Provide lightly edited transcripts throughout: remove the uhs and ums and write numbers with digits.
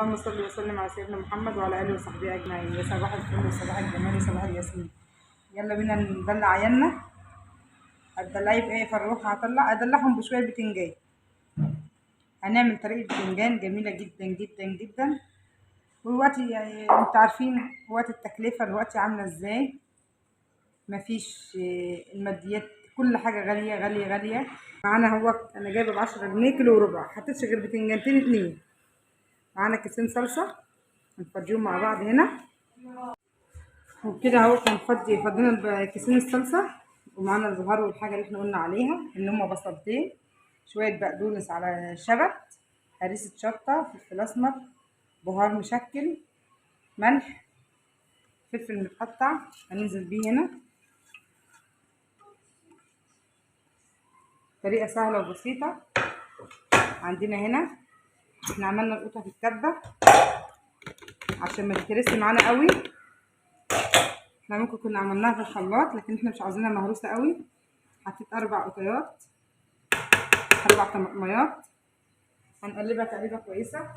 اللهم صل وسلم على سيدنا محمد وعلى اله وصحبه اجمعين. يا صباح الفل وصباح الجمال وصباح الياسمين. يلا بينا ندلع عيالنا. هتدلعي بايه؟ فروح ادلعهم بشويه بتنجان. هنعمل طريقه بتنجان جميله جدا جدا جدا. والوقتي يعني انتوا عارفين وقت التكلفه دلوقتي عامله ازاي. مفيش الماديات، كل حاجه غاليه غاليه غاليه. معانا هو انا جايبه ب10 جنيه كيلو وربع، حطيتش غير بتنجانتين اتنين. معانا كيسين صلصه هنفضيهم مع بعض هنا. وبكده اهو فضينا كيسين الصلصه، ومعانا البهار والحاجه اللي احنا قلنا عليها اللي هما بصلتين، شويه بقدونس على شبت، هريسه شطه، فلفل اسمر، بهار مشكل، ملح، فلفل متقطع هننزل بيه هنا. طريقه سهله وبسيطه. عندنا هنا احنا عملنا القوطه في الكبه عشان ما تتهرسش معانا قوي. احنا ممكن كنا عملناها في الخلاط، لكن احنا مش عاوزينها مهروسه قوي. حطيت 4 قطيات، 4 طماطميات، هنقلبها تقليبه كويسه.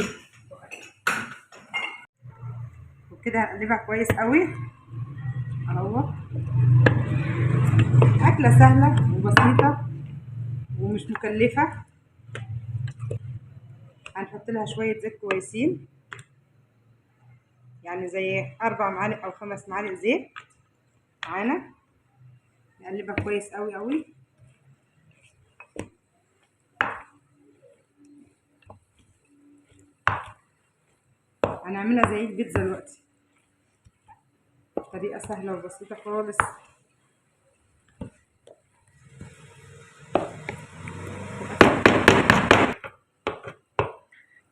وكده هنقلبها كويس قوي اهو. اكله سهله وبسيطه ومش مكلفه. هنحط لها شويه زيت كويسين، يعني زي 4 معالق او 5 معالق زيت معانا. نقلبها كويس قوي قوي. هنعملها زي البيتزا دلوقتي، طريقه سهله وبسيطه خالص.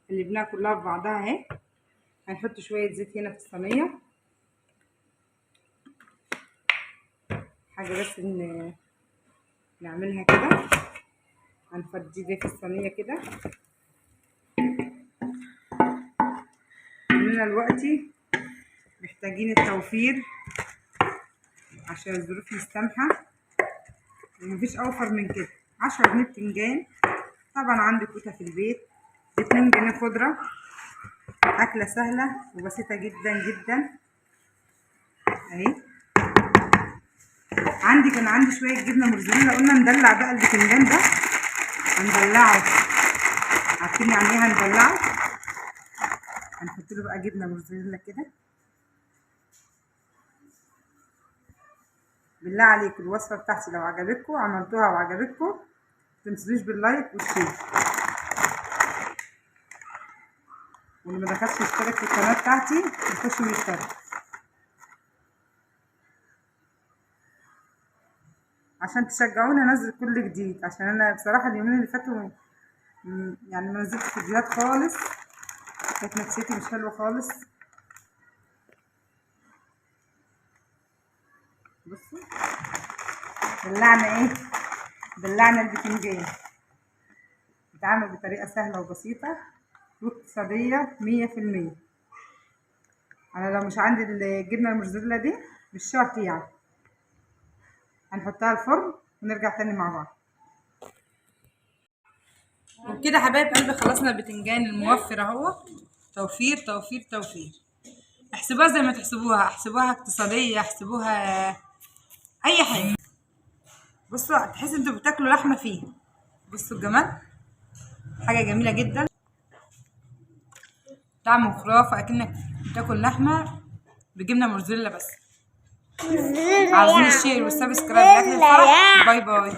قلبناها كلها في بعضها اهي. هنحط شويه زيت هنا في الصينيه، حاجه بس نعملها كده. هنفضي دي في الصينيه كده. اننا دلوقتي محتاجين التوفير عشان الظروف مستمحه، ومفيش اوفر من كده. 10 جنيه بتنجان، طبعا عندك قوطه في البيت، ب2 جنيه خضره. اكله سهله وبسيطه جدا جدا اهي. كان عندي شويه جبنه موتزاريلا، قلنا ندلع بقى البتنجان ده، هندلعه. عارفين يعني ايه هندلعه؟ هنحط له بقى جبنه موتزاريلا كده. بالله عليكم الوصفه بتاعتي لو عجبتكم عملتوها وعجبتكم متنسوش باللايك والشير. واللي ما دخلش يشترك في القناه بتاعتي يخش ويشترك عشان تشجعوني انزل كل جديد. عشان انا بصراحه اليومين اللي فاتوا يعني ما نزلتش فيديوهات خالص، كانت نفسيتي مش حلوه خالص. بصوا دلعنا البتنجان. بتعمل بطريقه سهله وبسيطه واقتصاديه 100%. انا لو مش عندي الجبنه الموتزاريلا دي مش شرط يعني. هنحطها الفرن ونرجع تاني مع بعض. وبكده حبايب قلبي خلصنا البتنجان الموفر اهو. توفير توفير توفير. احسبوها زي ما تحسبوها، احسبوها اقتصاديه، احسبوها اي حاجه. بصوا تحس انتوا بتاكلوا لحمه فيه. بصوا الجمال، حاجه جميله جدا، طعمه خرافه، اكنك بتاكل لحمه بجبنه موتزاريلا بس. عاوزين الشير والسبسكرايب لاكل الفرح. باي باي.